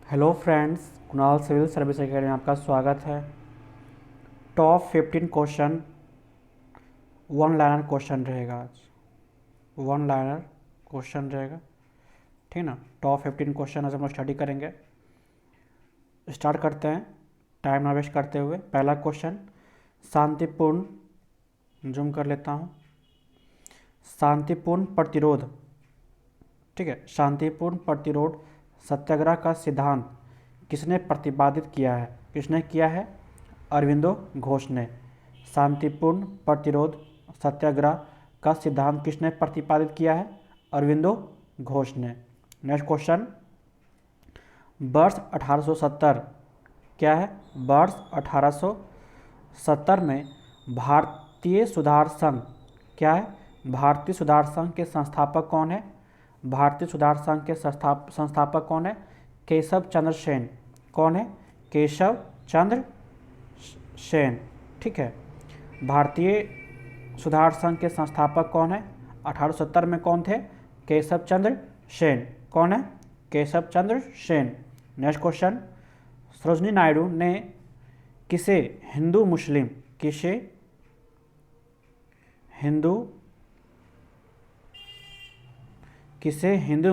Hello friends, Kunal civil service academy में आपका स्वागत है। Top 15 question one liner question रहेगा आज। वन लाइनर क्वेश्चन रहेगा, ठीक ना। टॉप 15 क्वेश्चन आज हम लोग स्टडी करेंगे। स्टार्ट करते हैं टाइम ना वेस्ट करते हुए। पहला क्वेश्चन, शांतिपूर्ण, जूम कर लेता हूँ, शांतिपूर्ण प्रतिरोध, ठीक है। शांतिपूर्ण प्रतिरोध सत्याग्रह का सिद्धांत किसने प्रतिपादित किया है? किसने किया है? अरविंदो घोष ने। शांतिपूर्ण प्रतिरोध सत्याग्रह का सिद्धांत किसने प्रतिपादित किया है? अरविंदो घोष ने। नेक्स्ट क्वेश्चन, वर्ष 1870 क्या है? वर्ष 1870 में भारतीय सुधार संघ क्या है? भारतीय सुधार संघ के संस्थापक कौन है? भारतीय सुधार संघ के संस्थापक कौन है? केशव चंद्र सेन। कौन है? केशव चंद्र सेन, ठीक है। भारतीय सुधार संघ के संस्थापक कौन है? 1870 में कौन थे? केशव चंद्र सेन। कौन है? केशव चंद्र सेन। नेक्स्ट क्वेश्चन, सरोजिनी नायडू ने किसे हिंदू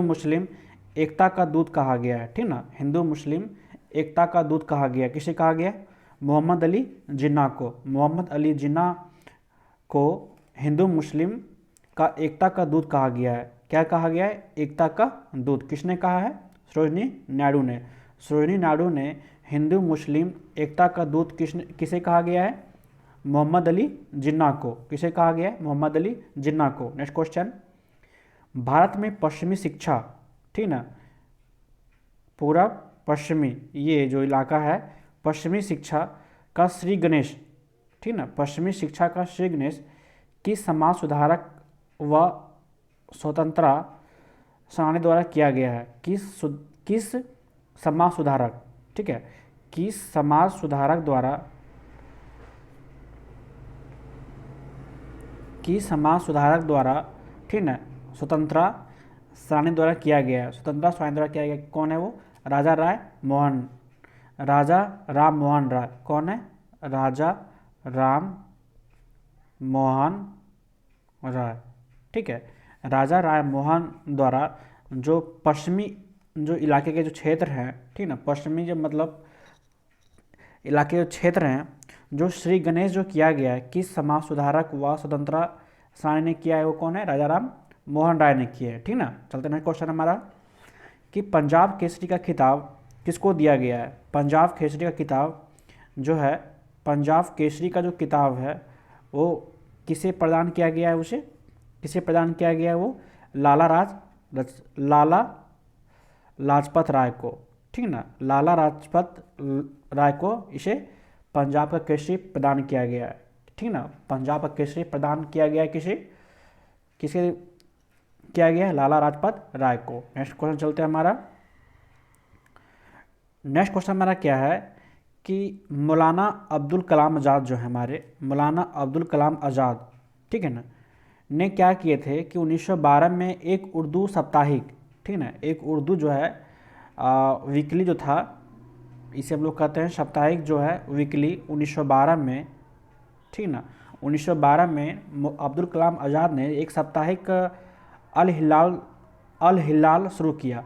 मुस्लिम एकता का दूत कहा गया है, ठीक ना। हिंदू मुस्लिम एकता का दूत कहा गया, किसे कहा गया? मोहम्मद अली जिन्ना को। मोहम्मद अली जिन्ना को हिंदू मुस्लिम का एकता का दूत कहा गया है। क्या कहा गया है? एकता का दूत। किसने कहा है? सरोजिनी नायडू ने। सरोजिनी नायडू ने हिंदू मुस्लिम एकता का दूत किसे कहा गया है? मोहम्मद अली जिन्ना को। किसे कहा गया है? मोहम्मद अली जिन्ना को। नेक्स्ट क्वेश्चन, भारत में पश्चिमी शिक्षा, ठीक ना, पूरा पश्चिमी ये जो इलाका है, पश्चिमी शिक्षा का श्री गणेश, ठीक ना, पश्चिमी शिक्षा का श्री गणेश किस समाज सुधारक व स्वतंत्रता सेनानी द्वारा किया गया है? किस समाज सुधारक, ठीक है, किस समाज सुधारक द्वारा, ठीक ना, स्वतंत्रता सेनानी द्वारा किया गया है। स्वतंत्रता सेनानी द्वारा किया गया, कौन है वो? राजा राम मोहन राय। कौन है? राजा राम मोहन राय, ठीक है। राजा राम मोहन द्वारा जो पश्चिमी जो इलाके के जो क्षेत्र हैं, ठीक ना, पश्चिमी जो मतलब इलाके जो क्षेत्र हैं, जो श्री गणेश जो किया गया है, किस समाज सुधारक व स्वतंत्रता सेनानी ने किया है? वो कौन है? राजा राम मोहन राय ने किया है, ठीक ना। चलते हैं क्वेश्चन हमारा कि पंजाब केसरी का खिताब किसको दिया गया है? पंजाब केसरी का खिताब जो है, पंजाब केसरी का जो किताब है वो किसे प्रदान किया गया है? उसे किसे प्रदान किया गया है? वो लाला लाजपत राय को, ठीक ना। लाला लाजपत राय को इसे पंजाब का केसरी प्रदान किया गया है, ठीक ना। पंजाब का केसरी प्रदान किया गया है किसे किया गया है? लाला लाजपत राय को। नेक्स्ट क्वेश्चन चलते हैं हमारा। नेक्स्ट क्वेश्चन हमारा क्या है कि मौलाना अब्दुल कलाम आज़ाद जो है, हमारे मौलाना अब्दुल कलाम आज़ाद, ठीक है ना, ने क्या किए थे कि 1912 में एक उर्दू साप्ताहिक, ठीक ना, एक उर्दू जो है वीकली जो था, इसे हम लोग कहते हैं साप्ताहिक जो है वीकली, 1912 में, ठीक ना, 1912 में अब्दुल कलाम आज़ाद ने एक साप्ताहिक अल हिलाल शुरू किया।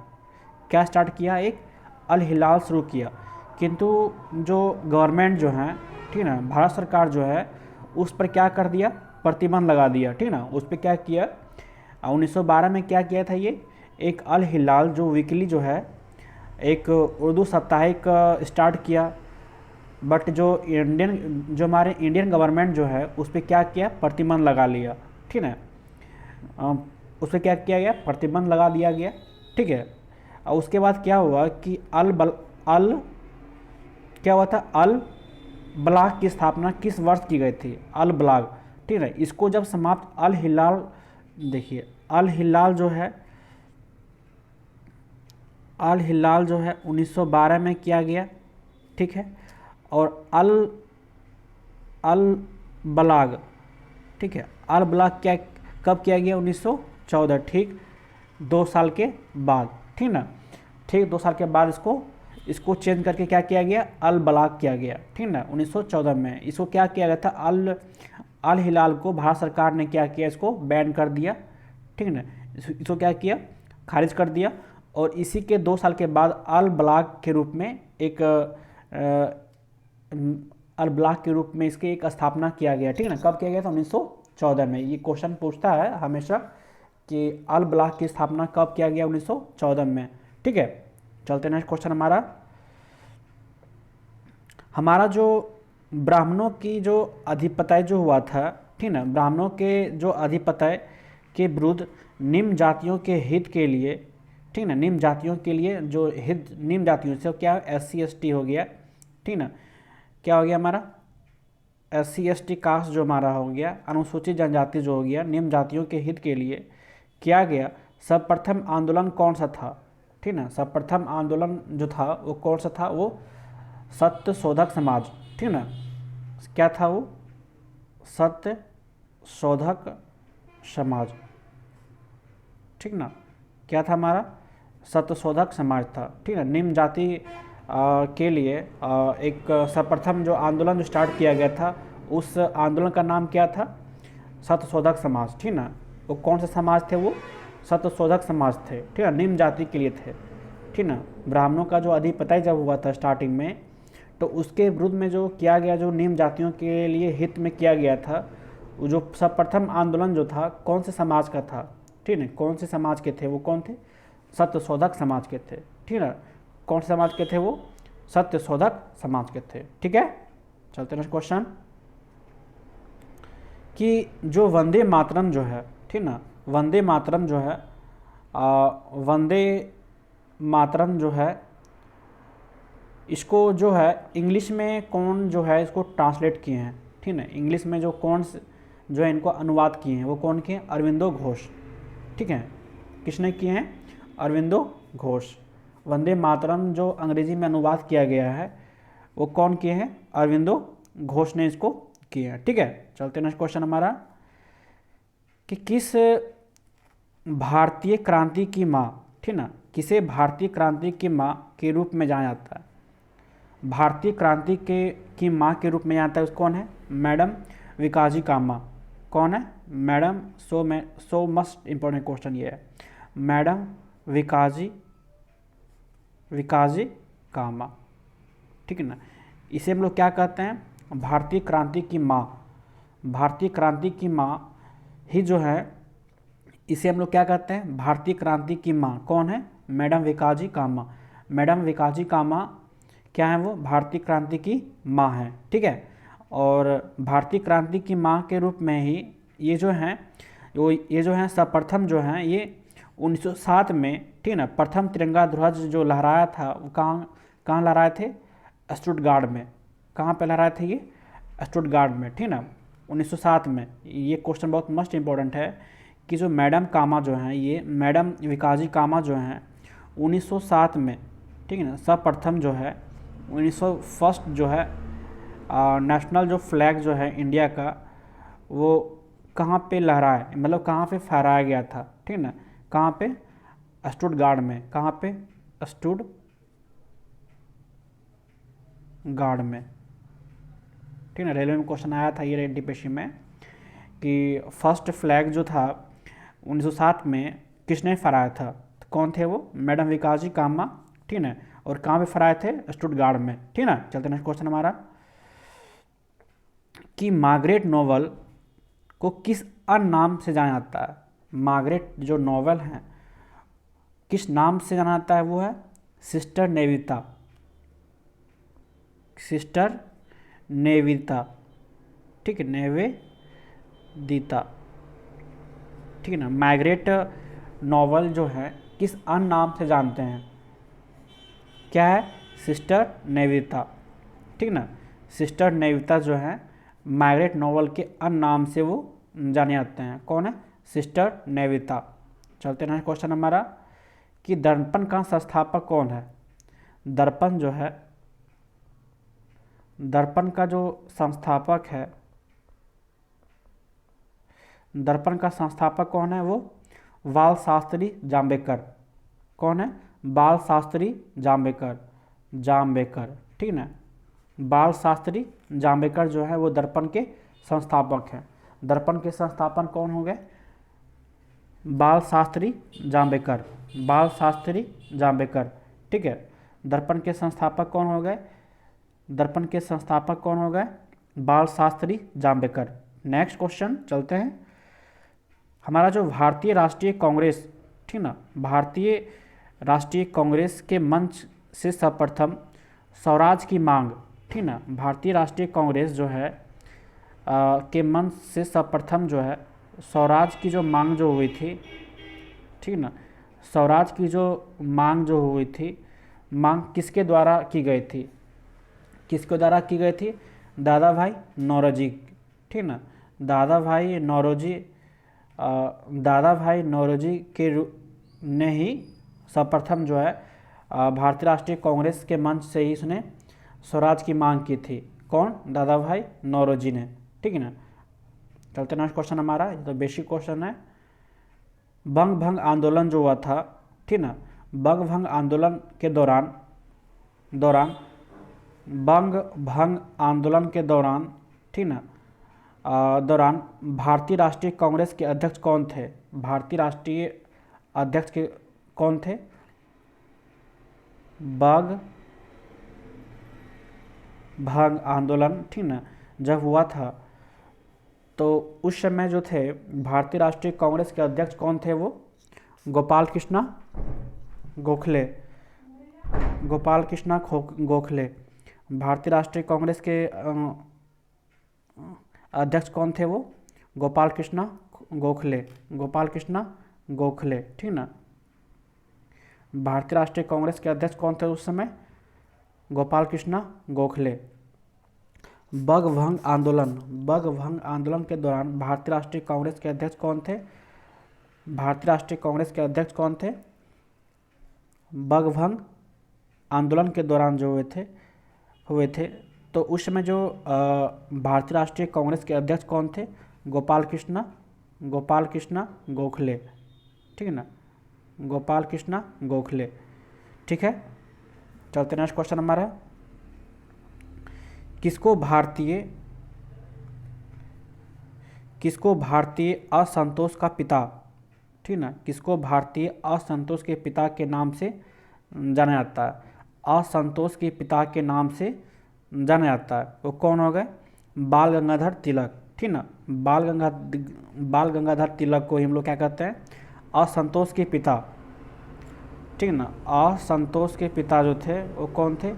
क्या स्टार्ट किया? एक अल हिलाल शुरू किया। किंतु जो गवर्नमेंट जो है, ठीक ना, भारत सरकार जो है, उस पर क्या कर दिया? प्रतिबंध लगा दिया, ठीक ना। उस पर क्या किया? 1912 में क्या किया था? ये एक अल हिलाल जो वीकली जो है एक उर्दू साप्ताहिक स्टार्ट किया, बट जो हमारे इंडियन गवर्नमेंट जो है उस पर क्या किया? प्रतिबंध लगा लिया, ठीक है। उस पर क्या किया गया? प्रतिबंध लगा दिया गया, ठीक है। और उसके बाद क्या हुआ कि क्या हुआ था? अल ब्लाग की स्थापना किस वर्ष की गई थी? अल ब्लाग, ठीक है। इसको जब समाप्त अल हिलाल, देखिए अल हिलाल जो है 1912 में किया गया, ठीक है। और अल ब्लाग, ठीक है, अल ब्लाग क्या कब किया गया? 1914, ठीक 2 साल के बाद, ठीक ना, ठीक 2 साल के बाद इसको इसको चेंज करके क्या किया गया, अल बलाग किया गया, ठीक ना। 1914 में इसको क्या किया गया था, अल हिलाल को भारत सरकार ने क्या किया, इसको बैन कर दिया, ठीक ना। इसको क्या किया, खारिज कर दिया। और इसी के 2 साल के बाद अल बलाग के रूप में एक अल बलाग के रूप में इसकी एक स्थापना किया गया, ठीक है ना। कब किया गया था, 1914 में। ये क्वेश्चन पूछता है हमेशा कि अल बलाग की स्थापना कब किया गया, 1914 में, ठीक है। चलते नेक्स्ट क्वेश्चन हमारा जो ब्राह्मणों की जो अधिपत्य जो हुआ था, ठीक ना, ब्राह्मणों के जो अधिपत्य के विरुद्ध निम्न जातियों के हित के लिए, ठीक ना, निम्न जातियों के लिए जो हित, निम्न जातियों से क्या, SC ST हो गया, ठीक ना, क्या हो गया हमारा, SC ST कास्ट जो हमारा हो गया, अनुसूचित जनजाति जो हो गया, निम्न जातियों के हित के लिए किया गया सर्वप्रथम आंदोलन कौन सा था, ठीक ना। सर्वप्रथम आंदोलन जो था वो कौन सा था, वो सत्य शोधक समाज, ठीक ना। क्या था वो, सत्य शोधक समाज, ठीक ना। क्या था हमारा, सत्य शोधक समाज था, ठीक है। निम्न जाति के लिए एक सर्वप्रथम जो आंदोलन जो स्टार्ट किया गया था, उस आंदोलन का नाम क्या था, सत्य शोधक समाज, ठीक ना। वो कौन से समाज थे, वो सत्य शोधक समाज थे, ठीक है, निम्न जाति के लिए थे, ठीक ना। ब्राह्मणों का जो अधिपत्य जब हुआ था स्टार्टिंग में, तो उसके विरुद्ध में जो किया गया, जो निम्न जातियों के लिए हित में किया गया था, वो जो सर्वप्रथम आंदोलन जो था कौन से समाज का था, ठीक है, कौन से समाज के थे, वो कौन थे, सत्य शोधक समाज के थे, ठीक है। कौन से समाज के थे, वो सत्य शोधक समाज के थे, ठीक है। चलते नेक्स्ट क्वेश्चन कि जो वंदे मातरम जो है, ठीक ना, वंदे मातरम जो है, वंदे मातरम जो है, इसको जो है इंग्लिश में कौन जो है इसको ट्रांसलेट किए हैं, ठीक ना। इंग्लिश में जो कौन जो है इनको अनुवाद किए हैं, वो कौन किए हैं, अरविंदो घोष, ठीक है। किसने किए हैं, अरविंदो घोष। वंदे मातरम जो अंग्रेजी में अनुवाद किया गया है, वो कौन किए हैं, अरविंदो घोष ने इसको किए हैं, ठीक है। चलते नेक्स्ट क्वेश्चन हमारा कि किस भारतीय क्रांति की माँ, ठीक ना, किसे भारतीय क्रांति की माँ के रूप में जाना जाता है, भारतीय क्रांति की माँ के रूप में जाता है, उस कौन है, मैडम विकाजी कामा। कौन है, मैडम, सो मस्ट इम्पोर्टेंट क्वेश्चन ये है, मैडम विकाजी कामा, ठीक है ना। इसे हम लोग क्या कहते हैं, भारतीय क्रांति की माँ, भारतीय क्रांति की माँ ही जो है, इसे हम लोग क्या कहते हैं, भारतीय क्रांति की माँ कौन है, मैडम विकाजी कामा। मैडम विकाजी कामा क्या है, वो भारतीय क्रांति की माँ है, ठीक है। और भारतीय क्रांति की माँ के रूप में ही ये जो हैं सर्वप्रथम जो हैं ये 1907 में, ठीक है ना, प्रथम तिरंगा ध्वज जो लहराया था, वो कहाँ लहराए थे, स्टुटगार्ड में। कहाँ पे लहराए थे ये, स्टुटगार्ड में, ठीक ना, 1907 में। ये क्वेश्चन बहुत मस्ट इम्पोर्टेंट है कि जो मैडम कामा जो हैं, ये मैडम विकाजी कामा जो हैं 1907 में, ठीक है ना, सर्वप्रथम जो है 1901 जो है नेशनल जो फ्लैग जो है इंडिया का, वो कहाँ पे लहराए, मतलब कहाँ पे फहराया गया था, ठीक है ना, कहाँ पे, स्टुटगार्ड में। कहाँ पे, स्टुटगार्ड में, ठीक है ना। रेलवे में क्वेश्चन आया था ये एनटीपीसी में कि फर्स्ट फ्लैग जो था 1907 में किसने फहराया था, तो कौन थे वो, मैडम विकाजी कामा, ठीक है। और कहाँ पे फहराए थे, स्टुटगार्ड में, ठीक है ना। चलते नेक्स्ट क्वेश्चन हमारा कि मार्गरेट नोवेल को किस अन्य नाम से जाना जाता है, मार्गरेट जो नोवेल है किस नाम से जाना जाता है, वो है सिस्टर नेविता, सिस्टर नेविता, ठीक है, नेवेदिता, ठीक है ना। मार्गरेट नोवेल जो है किस अन्य नाम से जानते हैं, क्या है, सिस्टर नेविता, ठीक ना। सिस्टर नेविता जो है मार्गरेट नोवेल के अन्य नाम से वो जाने जाते हैं, कौन है, सिस्टर नेविता। चलते हैं क्वेश्चन हमारा कि दर्पण का संस्थापक कौन है, दर्पण जो है, दर्पण का जो संस्थापक है, दर्पण का संस्थापक कौन है, वो बाल शास्त्री जाम्बेकर। कौन है, बाल शास्त्री जाम्बेकर। जाम्बेकर, ठीक ना। बाल शास्त्री जाम्बेकर जो है वो दर्पण के संस्थापक हैं। दर्पण के संस्थापक कौन हो गए? बाल शास्त्री जाम्बेकर, बाल शास्त्री जाम्बेकर, ठीक है। दर्पण के संस्थापक कौन हो गए? दर्पण के संस्थापक कौन हो गए? बाल शास्त्री जाम्बेकर। नेक्स्ट क्वेश्चन चलते हैं। हमारा जो भारतीय राष्ट्रीय कांग्रेस, ठीक ना, भारतीय राष्ट्रीय कांग्रेस के मंच से सर्वप्रथम स्वराज की मांग, ठीक ना, भारतीय राष्ट्रीय कांग्रेस जो है के मंच से सर्वप्रथम जो है स्वराज की जो मांग जो हुई थी, ठीक ना, स्वराज की जो मांग जो हुई थी, मांग किसके द्वारा की गई थी? किसके द्वारा की गई थी? दादा भाई नौरोजी, ठीक ना, दादा भाई नौरोजी, दादा भाई नौरोजी ने ही सर्वप्रथम जो है भारतीय राष्ट्रीय कांग्रेस के मंच से ही उसने स्वराज की मांग की थी। कौन? दादा भाई नौरोजी ने, ठीक है ना। चलते नेक्स्ट क्वेश्चन हमारा, ये तो बेसिक क्वेश्चन है। बंग भंग आंदोलन जो हुआ था, ठीक ना, बंग भंग आंदोलन के दौरान बंग भंग आंदोलन के दौरान, ठीक ना, दौरान भारतीय राष्ट्रीय कांग्रेस के अध्यक्ष कौन थे? भारतीय राष्ट्रीय अध्यक्ष के कौन थे? बंग भंग आंदोलन, ठीक ना, जब हुआ था तो उस समय जो थे भारतीय राष्ट्रीय कांग्रेस के अध्यक्ष कौन थे? वो गोपाल कृष्णा गोखले, गोपाल कृष्णा गोखले। भारतीय राष्ट्रीय कांग्रेस के अध्यक्ष कौन थे? वो गोपाल कृष्णा गोखले, गोपाल कृष्णा गोखले, ठीक ना। भारतीय राष्ट्रीय कांग्रेस के अध्यक्ष कौन थे उस समय? गोपाल कृष्णा गोखले। बंग भंग आंदोलन के दौरान भारतीय राष्ट्रीय कांग्रेस के अध्यक्ष कौन थे? भारतीय राष्ट्रीय कांग्रेस के अध्यक्ष कौन थे? बंग भंग आंदोलन के दौरान जो हुए थे तो उस समय जो भारतीय राष्ट्रीय कांग्रेस के अध्यक्ष कौन थे? गोपाल कृष्णा गोखले, ठीक है ना, गोपाल कृष्णा गोखले, ठीक है। चलते नेक्स्ट क्वेश्चन हमारा, किसको भारतीय असंतोष का पिता, ठीक ना, किसको भारतीय असंतोष के पिता के नाम से जाना जाता है? असंतोष के पिता के नाम से जाना जाता है, वो कौन हो गए? बाल गंगाधर तिलक, ठीक ना। बाल गंगाधर तिलक को हम लोग क्या कहते हैं? असंतोष के पिता, ठीक ना। असंतोष के पिता जो थे वो कौन थे?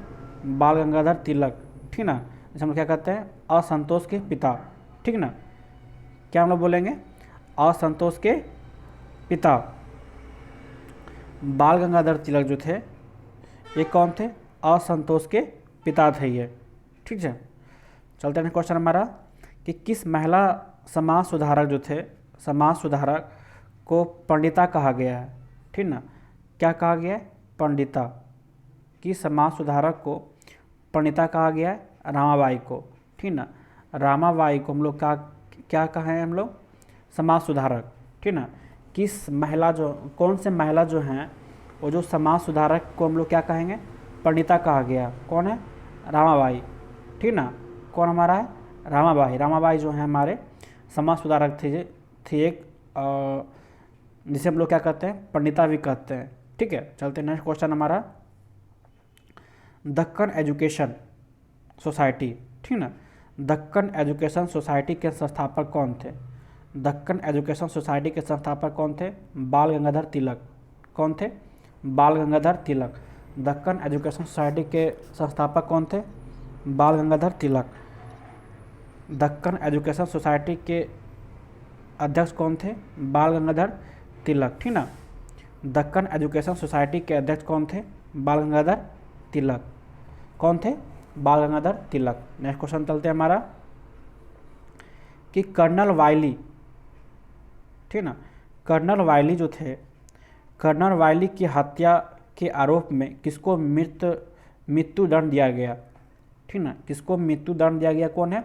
बाल गंगाधर तिलक, ठीक ना। जैसे हम लोग क्या कहते हैं? असंतोष के पिता, ठीक ना। क्या हम लोग बोलेंगे? असंतोष के पिता बाल गंगाधर तिलक जो थे ये कौन थे? असंतोष के पिता थे ये, ठीक है। चलते हैं क्वेश्चन हमारा कि किस महिला समाज सुधारक जो थे, समाज सुधारक को पंडिता कहा गया है, ठीक ना। क्या कहा गया है? पंडिता। किस समाज सुधारक को पंडिता कहा गया है? रामाबाई को, ठीक ना। रामाबाई को हम लोग क्या कहें हम लोग? समाज सुधारक, ठीक ना। किस महिला जो, कौन से महिला जो हैं वो जो समाज सुधारक को हम लोग क्या कहेंगे? पंडिता कहा गया। कौन है? रामाबाई, ठीक ना। कौन हमारा है? रामाबाई। रामाबाई जो है हमारे समाज सुधारक थी एक, जिसे हम लोग क्या कहते हैं? पंडिता भी कहते हैं, ठीक है। चलते नेक्स्ट क्वेश्चन हमारा, दक्कन एजुकेशन सोसाइटी, ठीक ना। दक्कन एजुकेशन सोसाइटी के संस्थापक कौन थे? दक्कन एजुकेशन सोसाइटी के संस्थापक कौन थे? बाल गंगाधर तिलक। कौन थे? बाल गंगाधर तिलक। दक्कन एजुकेशन सोसाइटी के संस्थापक कौन थे? बाल गंगाधर तिलक। दक्कन एजुकेशन सोसाइटी के अध्यक्ष कौन थे? बाल गंगाधर तिलक, ठीक ना। दक्कन एजुकेशन सोसाइटी के अध्यक्ष कौन थे? बाल गंगाधर तिलक। कौन थे? बाल गंगाधर तिलक। नेक्स्ट क्वेश्चन चलते हैं हमारा कि कर्नल वाइली, ठीक ना, कर्नल वाइली जो थे, कर्नल वाइली की हत्या के आरोप में किसको मृत्युदंड दिया गया, ठीक ना। किसको मृत्युदंड दिया गया? कौन है?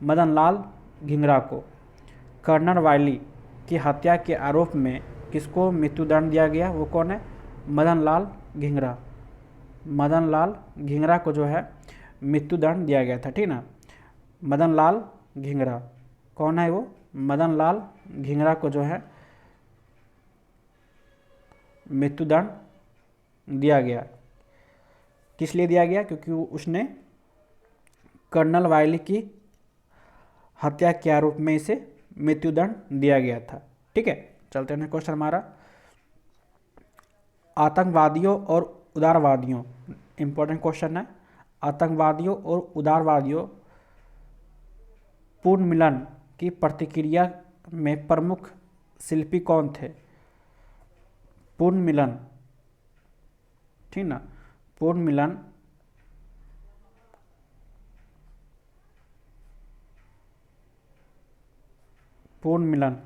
मदन लाल धिंगरा को। कर्नल वाइली की हत्या के आरोप में किसको मृत्युदंड दिया गया? वो कौन है? मदन लाल धिंगरा, मदन लाल घिंगरा को जो है मृत्युदंड दिया गया था, ठीक ना। मदन लाल घिंगरा कौन है वो? मदन लाल घिंगरा को जो है मृत्युदंड दिया गया। किस लिए दिया गया? क्योंकि उसने कर्नल वायली की हत्या के आरोप में इसे मृत्युदंड दिया गया था, ठीक है। चलते हैं क्वेश्चन हमारा, आतंकवादियों और उदारवादियों, इंपॉर्टेंट क्वेश्चन है। आतंकवादियों और उदारवादियों पूर्ण मिलन की प्रतिक्रिया में प्रमुख शिल्पी कौन थे? पूर्ण मिलन, ठीक ना, पूर्ण मिलन पूर्ण मिलन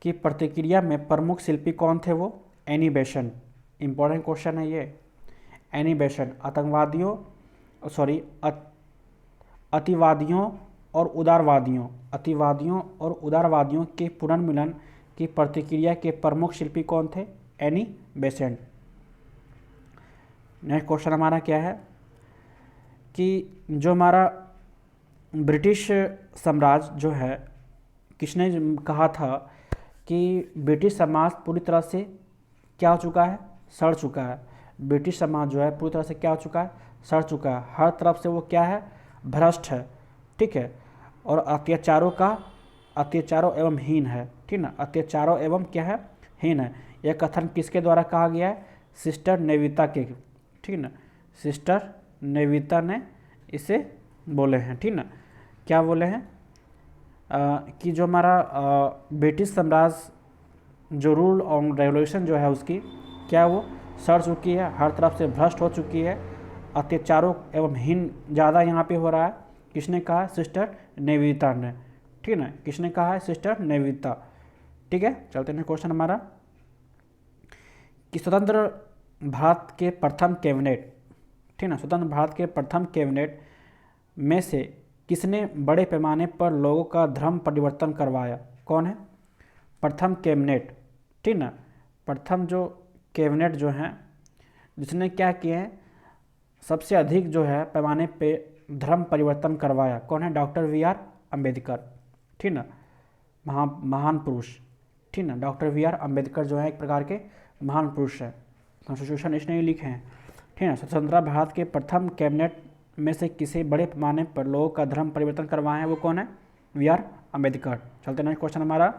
की प्रतिक्रिया में प्रमुख शिल्पी कौन थे? वो एनी बेसेंट। इंपॉर्टेंट क्वेश्चन है ये। एनी बेसेंट आतंकवादियों अतिवादियों और उदारवादियों के पुनर्मिलन की प्रतिक्रिया के प्रमुख शिल्पी कौन थे? Annie Besant. नेक्स्ट क्वेश्चन हमारा क्या है कि जो हमारा ब्रिटिश साम्राज्य जो है, किसने कहा था कि ब्रिटिश समाज पूरी तरह से क्या हो चुका है? सड़ चुका है। ब्रिटिश समाज जो है पूरी तरह से क्या हो चुका है? सड़ चुका है। हर तरफ से वो क्या है? भ्रष्ट है, ठीक है। और अत्याचारों एवं हीन है, ठीक ना। अत्याचारों एवं क्या है? हीन है। यह कथन किसके द्वारा कहा गया है? सिस्टर नेविता के, ठीक ना। सिस्टर नेविता ने इसे बोले हैं, ठीक ना। क्या बोले हैं? कि जो हमारा ब्रिटिश साम्राज्य जो रूल और रेवोल्यूशन जो है उसकी क्या वो सड़ चुकी है, हर तरफ से भ्रष्ट हो चुकी है, अत्याचारों एवं हीन ज़्यादा यहाँ पे हो रहा है। किसने कहा? सिस्टर नेविता ने, ठीक है। किसने कहा है? सिस्टर नेविता, ठीक है। चलते हैं क्वेश्चन हमारा कि स्वतंत्र भारत के प्रथम कैबिनेट, ठीक ना, स्वतंत्र भारत के प्रथम कैबिनेट में से किसने बड़े पैमाने पर लोगों का धर्म परिवर्तन करवाया? कौन है? प्रथम कैबिनेट, ठीक ना। प्रथम जो कैबिनेट जो है जिसने क्या किए हैं, सबसे अधिक जो है पैमाने पे धर्म परिवर्तन करवाया, कौन है? Doctor VR. अम्बेडकर, ठीक ना। महान पुरुष, ठीक ना। Doctor VR. अम्बेडकर जो है एक प्रकार के महान पुरुष है, कॉन्स्टिट्यूशन इसने ही लिखे हैं, ठीक है। स्वतंत्र भारत के प्रथम कैबिनेट में से किसी बड़े पैमाने पर लोगों का धर्म परिवर्तन करवाए हैं, वो कौन है? वी.आर. अम्बेडकर। चलते हैं क्वेश्चन हमारा,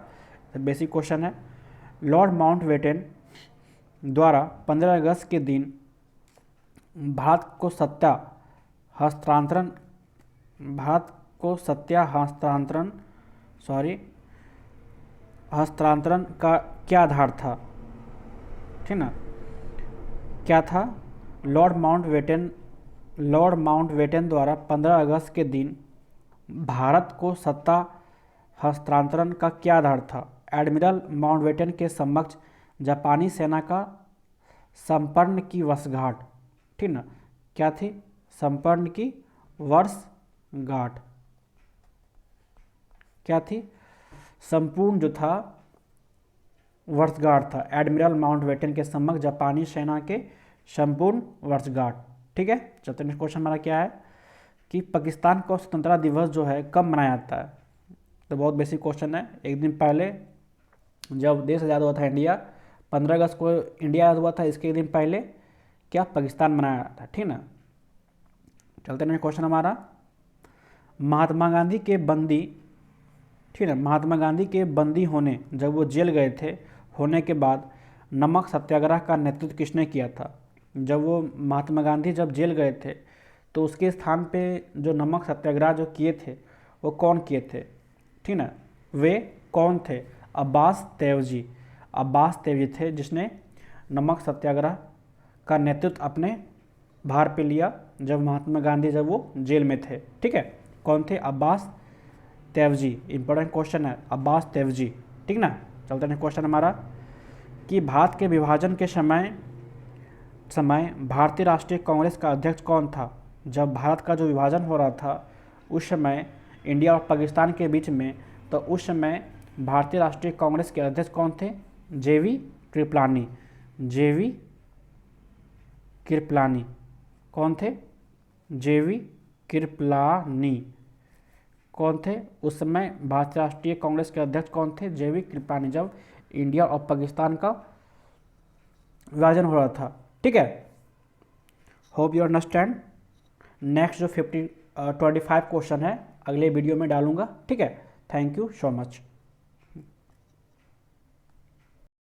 बेसिक क्वेश्चन है। लॉर्ड माउंटबेटन द्वारा 15 अगस्त के दिन भारत को सत्ता हस्तांतरण का क्या आधार था? ठीक ना, क्या था? लॉर्ड माउंटबेटन द्वारा 15 अगस्त के दिन भारत को सत्ता हस्तांतरण का क्या आधार था? एडमिरल माउंटबेटन के समक्ष जापानी सेना का संपर्ण की वर्षगांठ, ठीक ना। क्या थी? संपर्ण की वर्षगांठ। क्या थी? संपूर्ण जो था वर्षगांठ था, एडमिरल माउंटबेटन के समक्ष जापानी सेना के संपूर्ण वर्षगांठ, ठीक है। चलते नेक्स्ट क्वेश्चन हमारा क्या है कि पाकिस्तान का स्वतंत्रता दिवस जो है कब मनाया जाता है? तो बहुत बेसिक क्वेश्चन है। एक दिन पहले जब देश आज़ाद हुआ था इंडिया, 15 अगस्त को इंडिया आज़ाद हुआ था, इसके एक दिन पहले क्या पाकिस्तान मनाया था, ठीक ना। चलते नेक्स्ट क्वेश्चन हमारा, महात्मा गांधी के बंदी, ठीक है, महात्मा गांधी के बंदी होने जब वो जेल गए थे, होने के बाद नमक सत्याग्रह का नेतृत्व किसने किया था? जब वो महात्मा गांधी जब जेल गए थे तो उसके स्थान पे जो नमक सत्याग्रह जो किए थे वो कौन किए थे, ठीक ना। वे कौन थे? अब्बास तेवजी थे जिसने नमक सत्याग्रह का नेतृत्व अपने भार पे लिया जब महात्मा गांधी जब वो जेल में थे, ठीक है। कौन थे? अब्बास तेवजी। इंपॉर्टेंट क्वेश्चन है, अब्बास तेवजी, ठीक ना। चलते हैं क्वेश्चन हमारा कि भारत के विभाजन के समय भारतीय राष्ट्रीय कांग्रेस का अध्यक्ष कौन था? जब भारत का जो विभाजन हो रहा था उस समय इंडिया और पाकिस्तान के बीच में, तो उस समय भारतीय राष्ट्रीय कांग्रेस के अध्यक्ष कौन थे? जेवी कृपलानी कृपलानी। कौन थे? जेवी कृपलानी। कौन थे उस समय भारतीय राष्ट्रीय कांग्रेस के अध्यक्ष? कौन थे? जेवी कृपलानी, जब इंडिया और पाकिस्तान का विभाजन हो रहा था। ठीक है, होप यू अंडरस्टैंड। नेक्स्ट जो 25 क्वेश्चन है अगले वीडियो में डालूंगा। ठीक है, थैंक यू सो मच।